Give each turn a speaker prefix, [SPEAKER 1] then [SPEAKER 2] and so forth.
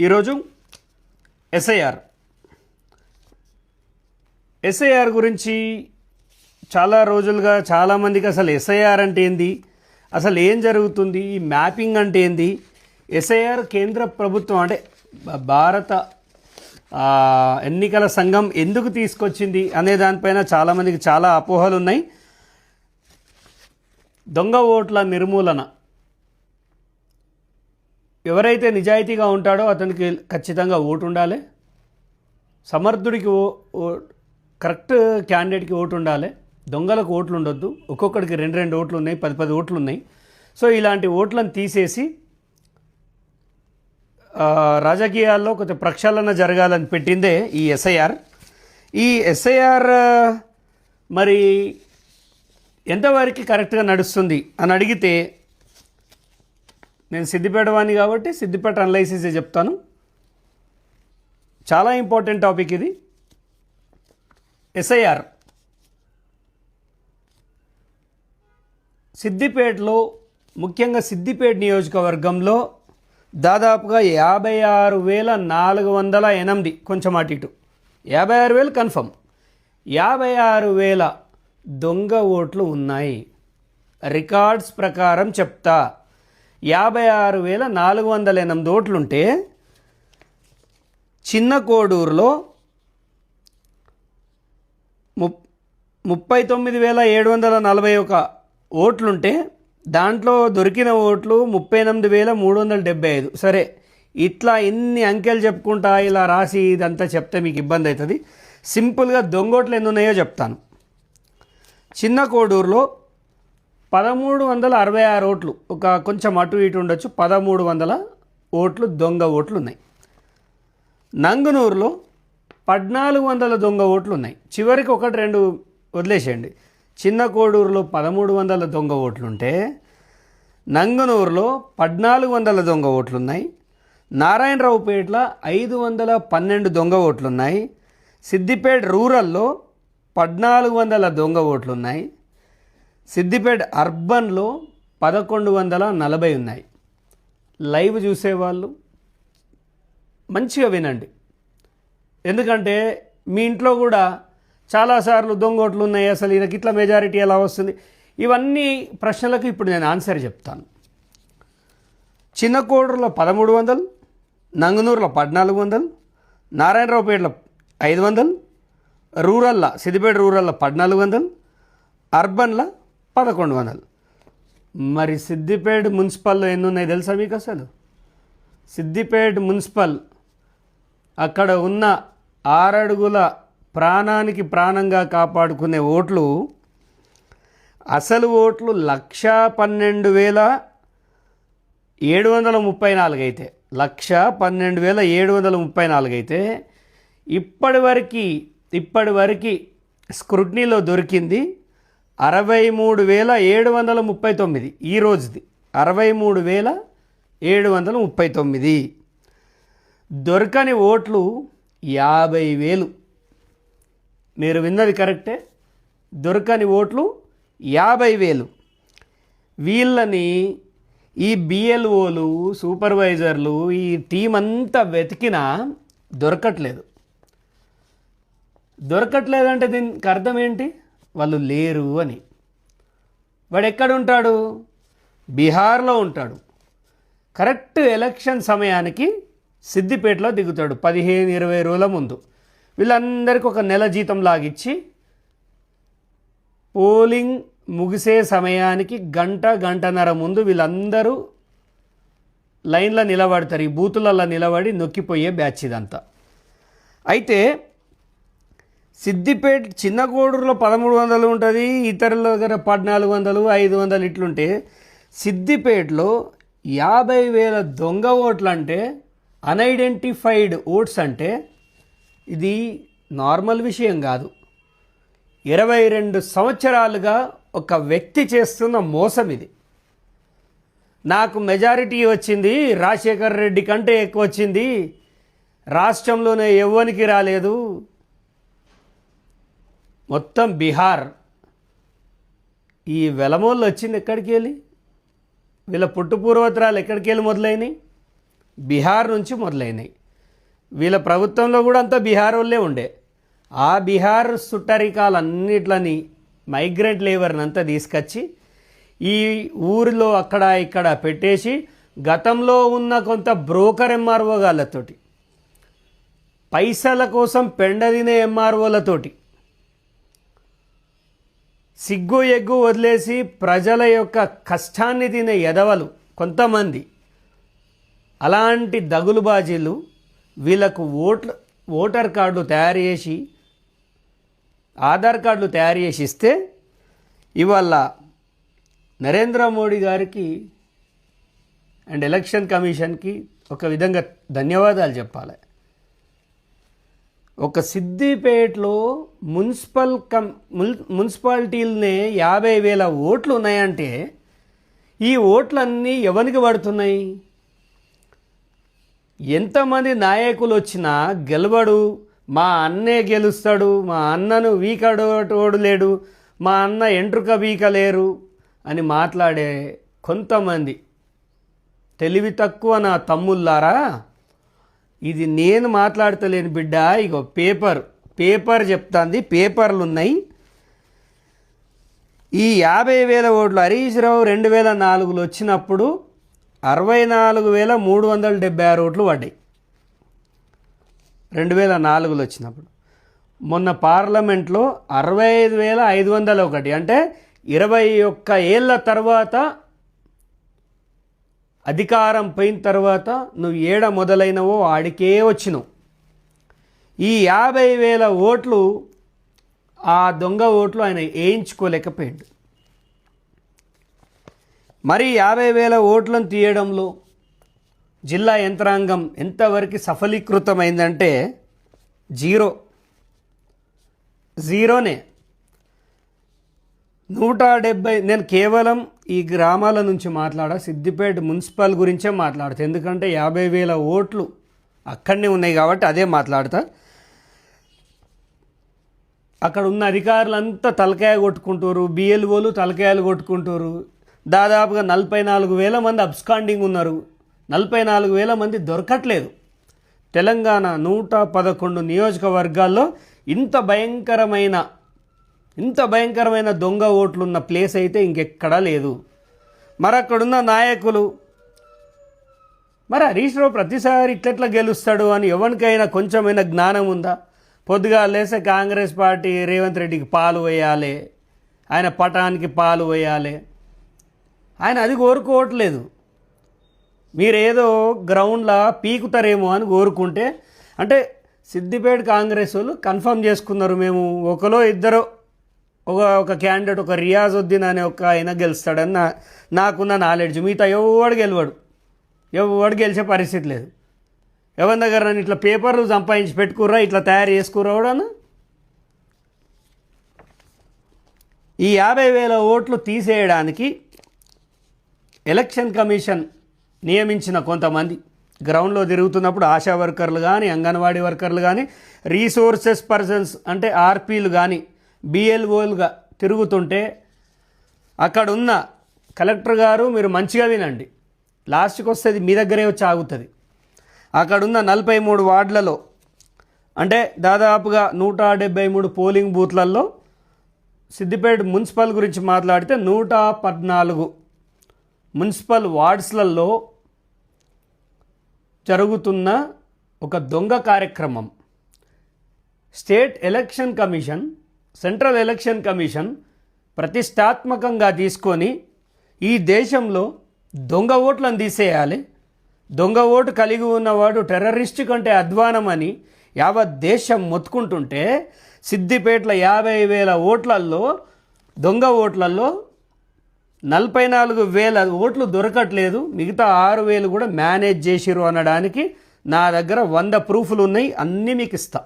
[SPEAKER 1] ఈరోజు ఎస్ఐఆర్ గురించి చాలా రోజులుగా చాలామందికి అసలు ఎస్ఐఆర్ అంటే ఏంది, అసలు ఏం జరుగుతుంది, ఈ మ్యాపింగ్ అంటే ఏంది, ఎస్ఐఆర్ కేంద్ర ప్రభుత్వం అంటే భారత ఎన్నికల సంఘం ఎందుకు తీసుకొచ్చింది అనే దానిపైన చాలామందికి చాలా అపోహలు ఉన్నాయి. దొంగ ఓట్ల నిర్మూలన, ఎవరైతే నిజాయితీగా ఉంటాడో అతనికి ఖచ్చితంగా ఓటు ఉండాలి, సమర్థుడికి కరెక్ట్ క్యాండిడేట్కి ఓటు ఉండాలి, దొంగలకు ఓట్లు ఉండొద్దు. ఒక్కొక్కడికి 2 ఓట్లు ఉన్నాయి, 10 ఓట్లు ఉన్నాయి. సో ఇలాంటి ఓట్లను తీసేసి రాజకీయాల్లో కొంత ప్రక్షాళన జరగాలని పెట్టిందే ఈ ఎస్ఐఆర్. ఈ ఎస్ఐఆర్ మరి ఎంతవరకు కరెక్ట్గా నడుస్తుంది అని అడిగితే, నేను సిద్దిపేట వాడిని కాబట్టి సిద్దిపేట అనలైసిసే చెప్తాను. చాలా ఇంపార్టెంట్ టాపిక్ ఇది. ఎస్ఐఆర్ సిద్దిపేటలో, ముఖ్యంగా సిద్దిపేట నియోజకవర్గంలో దాదాపుగా 56,408, కొంచెం అటు ఇటు 56,000 కన్ఫర్మ్, 56,000 దొంగ ఓట్లు ఉన్నాయి. రికార్డ్స్ ప్రకారం చెప్తా, 56,408 ఓట్లుంటే చిన్న కోడూరులో 39,741 ఓట్లుంటే దాంట్లో దొరికిన ఓట్లు 38,375. సరే, ఇట్లా ఇన్ని అంకెలు చెప్పుకుంటా ఇలా రాసి ఇదంతా చెప్తే మీకు ఇబ్బంది అవుతుంది. సింపుల్గా దొంగోట్లు ఎన్ని ఉన్నాయో చెప్తాను. చిన్న కోడూరులో 1,366 ఓట్లు, ఒక కొంచెం అటు ఇటు ఉండొచ్చు, 1,300 ఓట్లు దొంగ ఓట్లు ఉన్నాయి. నంగునూరులో 1,400 దొంగ ఓట్లు ఉన్నాయి. చివరికి 1-2 వదిలేసేయండి. చిన్న కోడూరులో 1,300 దొంగ ఓట్లుంటే నంగనూరులో 1,400 దొంగ ఓట్లున్నాయి. నారాయణరావుపేటలో 512 దొంగ ఓట్లున్నాయి. సిద్దిపేట రూరల్లో 1,400 దొంగ ఓట్లున్నాయి. సిద్దిపేట అర్బన్లో 1,140 ఉన్నాయి. లైవ్ చూసేవాళ్ళు మంచిగా వినండి, ఎందుకంటే మీ ఇంట్లో కూడా చాలాసార్లు దొంగ ఓట్లు ఉన్నాయి, అసలు ఈయనకి ఇట్లా మెజారిటీ ఎలా వస్తుంది, ఇవన్నీ ప్రశ్నలకు ఇప్పుడు నేను ఆన్సర్ చెప్తాను. చిన్న కోడూరులో 1,300, నంగనూరులో 1,400, నారాయణరావుపేటలో 500, రూరల్లో సిద్దిపేట రూరల్లో 1,400, అర్బన్లో 1,100. మరి సిద్దిపేట మున్సిపల్లో ఎన్ని ఉన్నాయి తెలుసా మీకు? అసలు సిద్దిపేట మున్సిపల్ అక్కడ ఉన్న 6 అడుగుల ప్రాణానికి ప్రాణంగా కాపాడుకునే ఓట్లు, అసలు ఓట్లు 112,734 అయితే, 112,734 అయితే ఇప్పటివరకు స్క్రూటినీలో దొరికింది 63,739. ఈ రోజుది 63,739. దొరకని ఓట్లు 50,000. మీరు విన్నది కరెక్టే, దొరకని ఓట్లు 50,000. వీళ్ళని ఈ బిఎల్ఓలు, సూపర్వైజర్లు, ఈ టీం అంతా వెతికినా దొరకట్లేదంటే దీనికి అర్థం ఏంటి? వాళ్ళు లేరు అని. వాడు ఎక్కడుంటాడు? బీహార్లో ఉంటాడు. కరెక్ట్ ఎలక్షన్ సమయానికి సిద్దిపేటలో దిగుతాడు 15-20 రోజుల ముందు. వీళ్ళందరికీ ఒక నెల జీతం లాగిచ్చి పోలింగ్ ముగిసే సమయానికి గంటన్నర ముందు వీళ్ళందరూ లైన్లో నిలబడతారు. ఈ బూతులలో నిలబడి నొక్కిపోయే బ్యాచ్ ఇదంతా. అయితే సిద్దిపేట చిన్న కోడూరులో 1,300 ఉంటుంది, ఇతరుల దగ్గర 1,400, 500 ఇట్లుంటే సిద్దిపేటలో 50,000 దొంగ ఓట్లు అంటే, అన్ఐడెంటిఫైడ్ ఓట్స్ అంటే ఇది నార్మల్ విషయం కాదు. 22 సంవత్సరాలుగా ఒక వ్యక్తి చేస్తున్న మోసం ఇది. నాకు మెజారిటీ వచ్చింది, రాజశేఖర్ రెడ్డి కంటే ఎక్కువ వచ్చింది, రాష్ట్రంలోనే ఎవ్వనికి రాలేదు. మొత్తం బీహార్ ఈ వెలమోళ్ళు వచ్చింది ఎక్కడికి వెళ్ళి, వీళ్ళ పుట్టు పూర్వోత్తరాలు ఎక్కడికి వెళ్ళి మొదలైనవి? బీహార్ నుంచి మొదలైనవి. వీళ్ళ ప్రభుత్వంలో కూడా అంతా బీహార్ వాళ్ళే ఉండే. ఆ బీహార్ సుట్టరికాలన్నిట్లని మైగ్రెంట్ లేబర్ని అంతా తీసుకొచ్చి ఈ ఊరిలో అక్కడ ఇక్కడ పెట్టేసి గతంలో ఉన్న కొంత బ్రోకర్ ఎంఆర్ఓ గాళ్ళతోటి, పైసల కోసం పెండదినే ఎంఆర్ఓలతోటి సిగ్గు ఎగ్గు వదిలేసి ప్రజల యొక్క కష్టాన్ని తినే ఎదవలు కొంతమంది, అలాంటి దగులుబాజీలు వీళ్ళకు ఓటర్ కార్డులు తయారు చేసి ఆధార్ కార్డులు తయారు చేసి ఇస్తే ఇవాళ నరేంద్ర మోడీ గారికి అండ్ ఎలక్షన్ కమిషన్కి ఒక విధంగా ధన్యవాదాలు చెప్పాలి. ఒక సిద్దిపేటలో మున్సిపాలిటీలనే 50,000 ఓట్లు ఉన్నాయంటే ఈ ఓట్లన్నీ ఎవరికి పడుతున్నాయి? ఎంతమంది నాయకులు వచ్చినా గెలవడు, మా అన్నే గెలుస్తాడు, మా అన్నను వీకడోడు లేడు, మా అన్న ఎంట్రుక వీకలేరు అని మాట్లాడే కొంతమంది తెలివి తక్కువ నా తమ్ముళ్ళారా, ఇది నేను మాట్లాడతలేను బిడ్డ. ఇగో పేపర్ చెప్తాంది, పేపర్లు ఉన్నాయి. ఈ 50,000 ఓట్లు హరీష్ రావు 2004లో వచ్చినప్పుడు 64,376 ఓట్లు పడ్డాయి. 2004లో వచ్చినప్పుడు మొన్న పార్లమెంట్లో 65,501, అంటే 21 ఏళ్ళ తర్వాత అధికారం పోయిన తర్వాత నువ్వు ఏడ మొదలైనవో ఆడికే వచ్చినావు. ఈ 50,000 ఓట్లు ఆ దొంగ ఓట్లు ఆయన వేయించుకోలేకపోయాడు. మరి 50,000 ఓట్లను తీయడంలో జిల్లా యంత్రాంగం ఎంతవరకు సఫలీకృతమైందంటే జీరోనే. 170. నేను కేవలం ఈ గ్రామాల నుంచి సిద్దిపేట మున్సిపల్ గురించే మాట్లాడతా, ఎందుకంటే 50,000 ఓట్లు అక్కడనే ఉన్నాయి కాబట్టి అదే మాట్లాడతా. అక్కడ ఉన్న అధికారులంతా తలకాయ కొట్టుకుంటారు, బిఎల్ఓలు తలకాయలు కొట్టుకుంటారు. దాదాపుగా 44,000 మంది అబ్స్కాండింగ్ ఉన్నారు, 44,000 మంది దొరకట్లేదు. తెలంగాణ 111 నియోజకవర్గాల్లో ఇంత భయంకరమైన దొంగ ఓట్లున్న ప్లేస్ అయితే ఇంకెక్కడా లేదు. మరి అక్కడున్న నాయకులు, మరి హరీష్ రావు ప్రతిసారి ఇట్లెట్లా గెలుస్తాడు అని ఎవరికైనా కొంచెమైనా జ్ఞానం ఉందా? పొద్దుగా లేస్తే కాంగ్రెస్ పార్టీ రేవంత్ రెడ్డికి పాలు వేయాలి, ఆయన పటానికి పాలు వేయాలి, ఆయన అది కోరుకోవట్లేదు. మీరేదో గ్రౌండ్లో పీకుతారేమో అని కోరుకుంటే, అంటే సిద్దిపేట కాంగ్రెస్ వాళ్ళు కన్ఫర్మ్ చేసుకున్నారు, మేము ఒకలో ఇద్దరు ఒక క్యాండిడేట్, ఒక రియాజుద్దీన్ అనే ఒక ఆయన గెలుస్తాడని నాకున్న నాలెడ్జ్. మిగతా ఎవడు గెలిచే పరిస్థితి లేదు. ఎవరి దగ్గర నన్ను ఇట్లా పేపర్లు సంపాదించి పెట్టుకుర్రా, ఇట్లా తయారు చేసుకుర్రా కూడా. ఈ 50,000 ఓట్లు తీసేయడానికి ఎలక్షన్ కమిషన్ నియమించిన కొంతమంది గ్రౌండ్లో తిరుగుతున్నప్పుడు ఆశా వర్కర్లు కానీ, అంగన్వాడీ వర్కర్లు కానీ, రీసోర్సెస్ పర్సన్స్ అంటే ఆర్పీలు కానీ, బిఎల్ఓలుగా తిరుగుతుంటే అక్కడున్న కలెక్టర్ గారు, మీరు మంచిగా వినండి, లాస్ట్కి వస్తుంది మీ దగ్గరే వచ్చి ఆగుతుంది. అక్కడున్న 43 వార్డులలో, అంటే దాదాపుగా 173 పోలింగ్ బూత్లలో సిద్దిపేట మున్సిపల్ గురించి మాట్లాడితే 114 మున్సిపల్ వార్డ్స్లలో జరుగుతున్న ఒక దొంగ కార్యక్రమం state election commission, central election commission ప్రతిష్టాత్మకంగా తీసుకొని ఈ దేశంలో దొంగ ఓట్లను తీసేయాలి, దొంగ ఓటు కలిగి ఉన్నవాడు టెర్రరిస్టు కంటే అధ్వానమని యావత్ దేశం మొత్తుకుంటుంటే, సిద్దిపేటల 50,000 ఓట్లలో దొంగ ఓట్లలో 44,000 ఓట్లు దొరకట్లేదు, మిగతా 6,000 కూడా మేనేజ్ చేసిరు అనడానికి నా దగ్గర 100 ప్రూఫ్లు ఉన్నాయి, అన్నీ మీకు ఇస్తా.